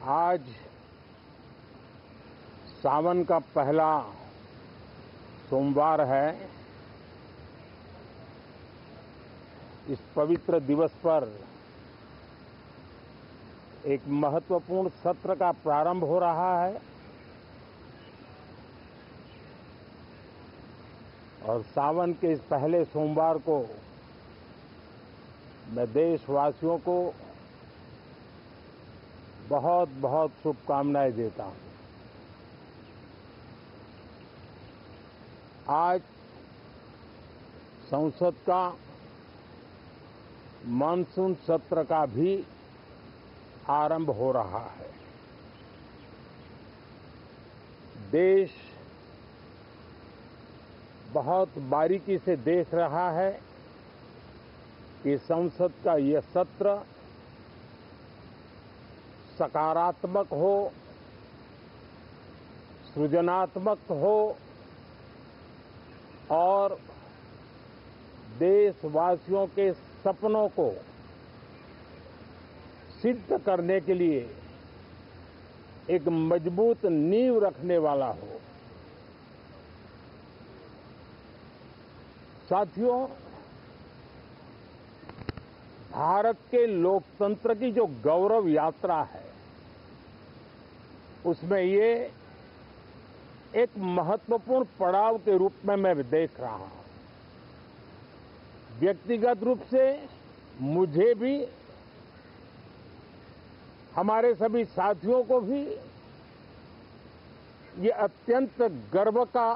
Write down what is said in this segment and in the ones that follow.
आज सावन का पहला सोमवार है। इस पवित्र दिवस पर एक महत्वपूर्ण सत्र का प्रारंभ हो रहा है और सावन के इस पहले सोमवार को मैं देशवासियों को बहुत बहुत शुभकामनाएं देता हूं। आज संसद का मानसून सत्र का भी आरंभ हो रहा है। देश बहुत बारीकी से देख रहा है कि संसद का यह सत्र सकारात्मक हो, सृजनात्मक हो और देशवासियों के सपनों को सिद्ध करने के लिए एक मजबूत नींव रखने वाला हो। साथियों, भारत के लोकतंत्र की जो गौरव यात्रा है उसमें ये एक महत्वपूर्ण पड़ाव के रूप में मैं देख रहा हूं। व्यक्तिगत रूप से मुझे भी, हमारे सभी साथियों को भी ये अत्यंत गर्व का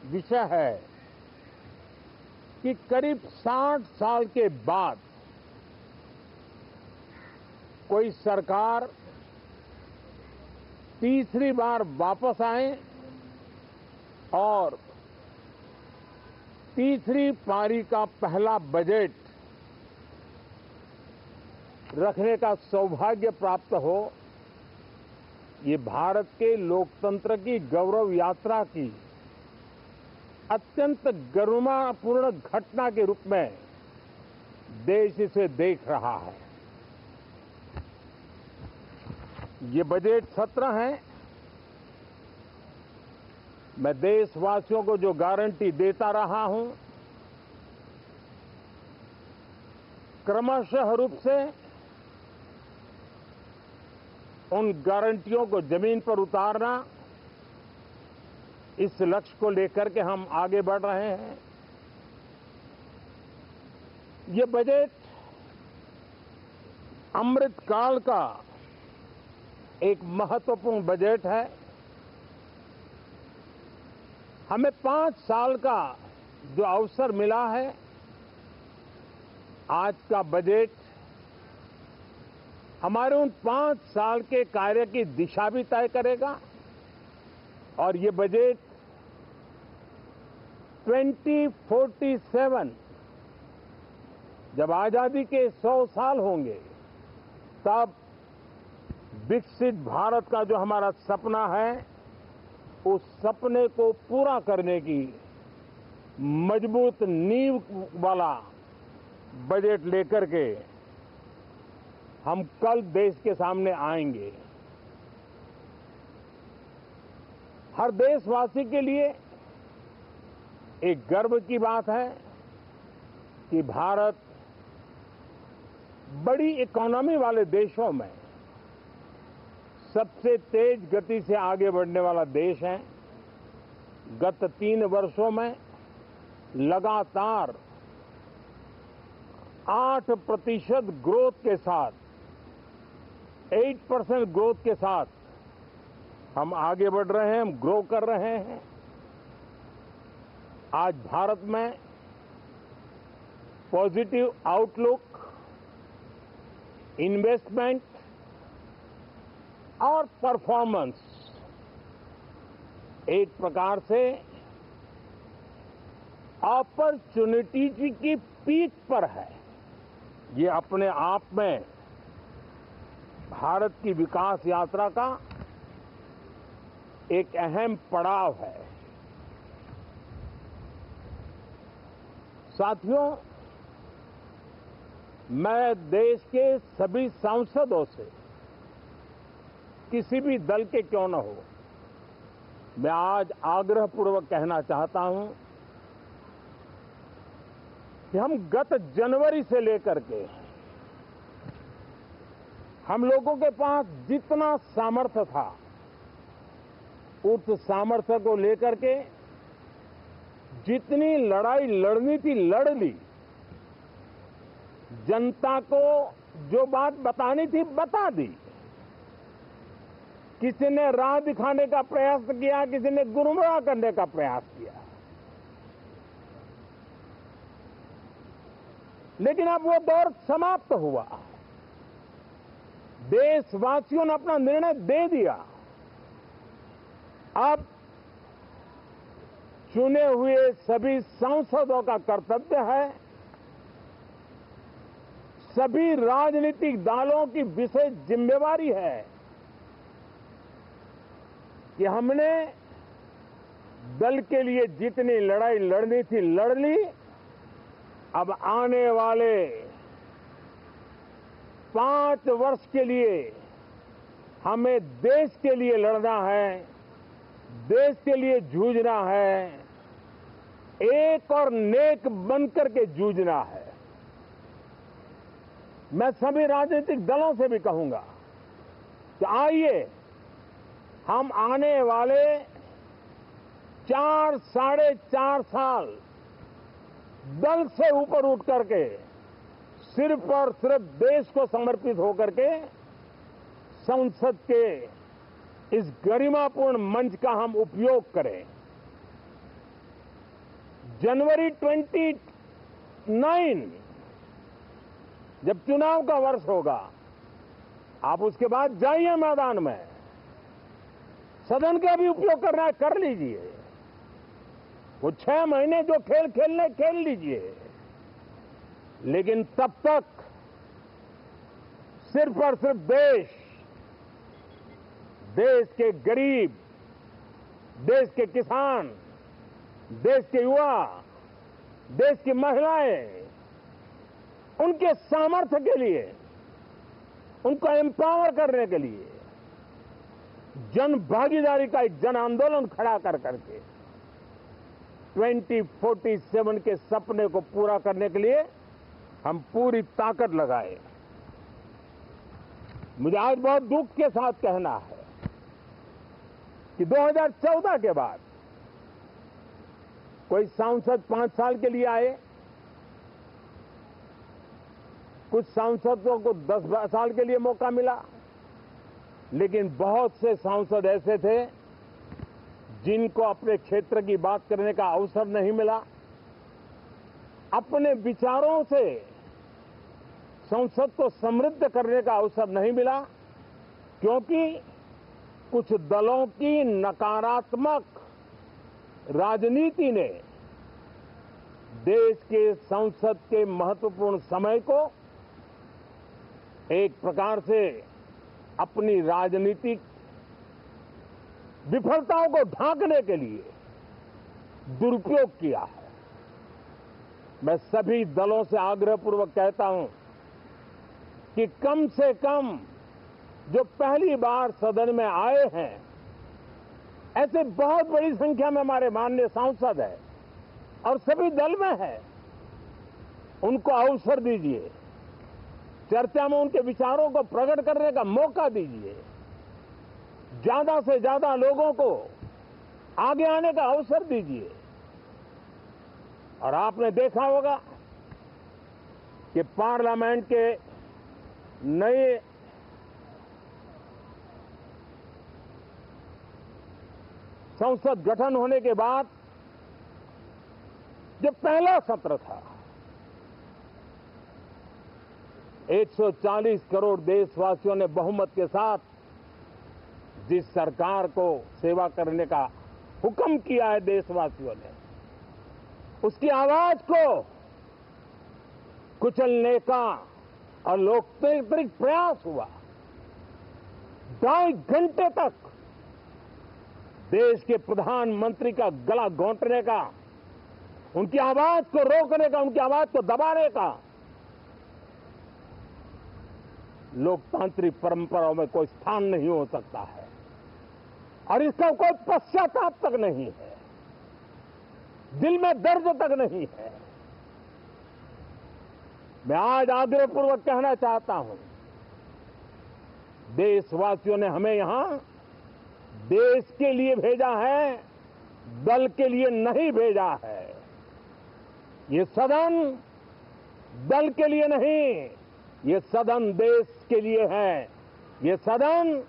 विषय है कि करीब 60 साल के बाद कोई सरकार तीसरी बार वापस आए और तीसरी पारी का पहला बजट रखने का सौभाग्य प्राप्त हो। ये भारत के लोकतंत्र की गौरव यात्रा की अत्यंत गरिमापूर्ण घटना के रूप में देश इसे देख रहा है। ये बजट सत्र है। मैं देशवासियों को जो गारंटी देता रहा हूं, क्रमशः रूप से उन गारंटियों को जमीन पर उतारना, इस लक्ष्य को लेकर के हम आगे बढ़ रहे हैं। ये बजट अमृतकाल का एक महत्वपूर्ण बजट है। हमें 5 साल का जो अवसर मिला है, आज का बजट हमारे उन 5 साल के कार्य की दिशा भी तय करेगा और ये बजट 2047 जब आजादी के 100 साल होंगे तब विकसित भारत का जो हमारा सपना है, उस सपने को पूरा करने की मजबूत नींव वाला बजट लेकर के हम कल देश के सामने आएंगे। हर देशवासी के लिए एक गर्व की बात है कि भारत बड़ी इकोनॉमी वाले देशों में सबसे तेज गति से आगे बढ़ने वाला देश है। गत 3 वर्षों में लगातार 8% ग्रोथ के साथ, 8% ग्रोथ के साथ हम आगे बढ़ रहे हैं, हम ग्रो कर रहे हैं। आज भारत में पॉजिटिव आउटलुक, इन्वेस्टमेंट और परफॉर्मेंस एक प्रकार से अपॉर्चुनिटी की पीक पर है। ये अपने आप में भारत की विकास यात्रा का एक अहम पड़ाव है। साथियों, मैं देश के सभी सांसदों से किसी भी दल के क्यों न हो, मैं आज आग्रहपूर्वक कहना चाहता हूं कि हम गत जनवरी से लेकर के हम लोगों के पास जितना सामर्थ्य था, उस सामर्थ्य को लेकर के जितनी लड़ाई लड़नी थी लड़ ली। जनता को जो बात बतानी थी बता दी। किसी ने राह दिखाने का प्रयास किया, किसी ने गुमराह करने का प्रयास किया, लेकिन अब वो दौर समाप्त हुआ। देशवासियों ने अपना निर्णय दे दिया। अब चुने हुए सभी सांसदों का कर्तव्य है, सभी राजनीतिक दलों की विशेष जिम्मेवारी है कि हमने दल के लिए जितनी लड़ाई लड़नी थी लड़ ली। अब आने वाले 5 वर्ष के लिए हमें देश के लिए लड़ना है, देश के लिए जूझना है, एक और नेक बनकर के जूझना है। मैं सभी राजनीतिक दलों से भी कहूंगा कि आइए हम आने वाले 4 साढ़े 4 साल दल से ऊपर उठ करके सिर्फ और सिर्फ देश को समर्पित होकर के संसद के इस गरिमापूर्ण मंच का हम उपयोग करें। जनवरी 29 जब चुनाव का वर्ष होगा, आप उसके बाद जाइए मैदान में, सदन का भी उपयोग करना है कर लीजिए। वो 6 महीने जो खेल खेलने खेल लीजिए, लेकिन तब तक सिर्फ और सिर्फ देश के गरीब, देश के किसान, देश के युवा, देश की महिलाएं, उनके सामर्थ्य के लिए, उनको एम्पावर करने के लिए जन भागीदारी का एक जन आंदोलन खड़ा कर करके 2047 के सपने को पूरा करने के लिए हम पूरी ताकत लगाए। मुझे आज बहुत दुख के साथ कहना है कि 2014 के बाद कोई सांसद 5 साल के लिए आए, कुछ सांसदों को 10 साल के लिए मौका मिला, लेकिन बहुत से सांसद ऐसे थे जिनको अपने क्षेत्र की बात करने का अवसर नहीं मिला, अपने विचारों से संसद को समृद्ध करने का अवसर नहीं मिला, क्योंकि कुछ दलों की नकारात्मक राजनीति ने देश के संसद के महत्वपूर्ण समय को एक प्रकार से अपनी राजनीतिक विफलताओं को ढांकने के लिए दुरुपयोग किया है। मैं सभी दलों से आग्रहपूर्वक कहता हूं कि कम से कम जो पहली बार सदन में आए हैं, ऐसे बहुत बड़ी संख्या में हमारे माननीय सांसद हैं और सभी दल में है, उनको अवसर दीजिए, चर्चा में उनके विचारों को प्रकट करने का मौका दीजिए, ज्यादा से ज्यादा लोगों को आगे आने का अवसर दीजिए। और आपने देखा होगा कि पार्लियामेंट के नए संसद गठन होने के बाद जो पहला सत्र था, 140 करोड़ देशवासियों ने बहुमत के साथ जिस सरकार को सेवा करने का हुक्म किया है देशवासियों ने, उसकी आवाज को कुचलने का और लोकतांत्रिक प्रयास हुआ। 2.5 घंटे तक देश के प्रधानमंत्री का गला घोंटने का, उनकी आवाज को रोकने का, उनकी आवाज को दबाने का लोकतांत्रिक परंपराओं में कोई स्थान नहीं हो सकता है और इसका कोई पश्चाताप तक नहीं है, दिल में दर्द तक नहीं है। मैं आज आग्रहपूर्वक कहना चाहता हूं, देशवासियों ने हमें यहां देश के लिए भेजा है, दल के लिए नहीं भेजा है। ये सदन दल के लिए नहीं, ये सदन देश के लिए है। ये सदन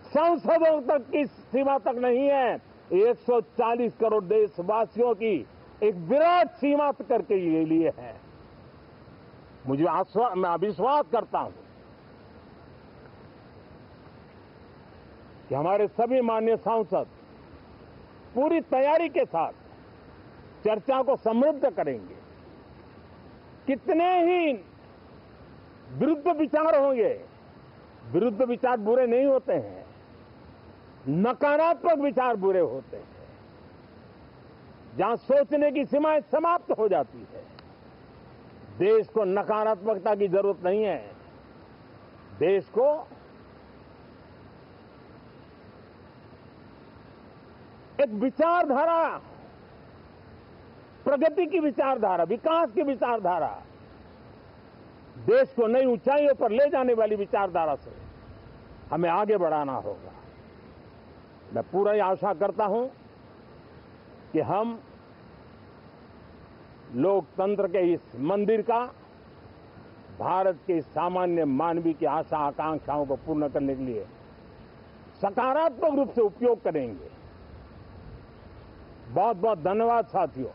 संसदों तक की सीमा तक नहीं है, 140 करोड़ देशवासियों की एक विराट सीमा करके ये लिए है। मैं विश्वास करता हूं कि हमारे सभी माननीय सांसद पूरी तैयारी के साथ चर्चा को समृद्ध करेंगे। कितने ही विरुद्ध विचार होंगे, विरुद्ध विचार बुरे नहीं होते हैं, नकारात्मक विचार बुरे होते हैं। जहां सोचने की सीमाएं समाप्त हो जाती है, देश को नकारात्मकता की जरूरत नहीं है। देश को एक विचारधारा, प्रगति की विचारधारा, विकास की विचारधारा, देश को नई ऊंचाइयों पर ले जाने वाली विचारधारा से हमें आगे बढ़ाना होगा। मैं पूरा ही आशा करता हूं कि हम लोकतंत्र के इस मंदिर का भारत के सामान्य मानवीय की आशा आकांक्षाओं को पूर्ण करने के लिए सकारात्मक रूप से उपयोग करेंगे। बहुत बहुत धन्यवाद साथियों।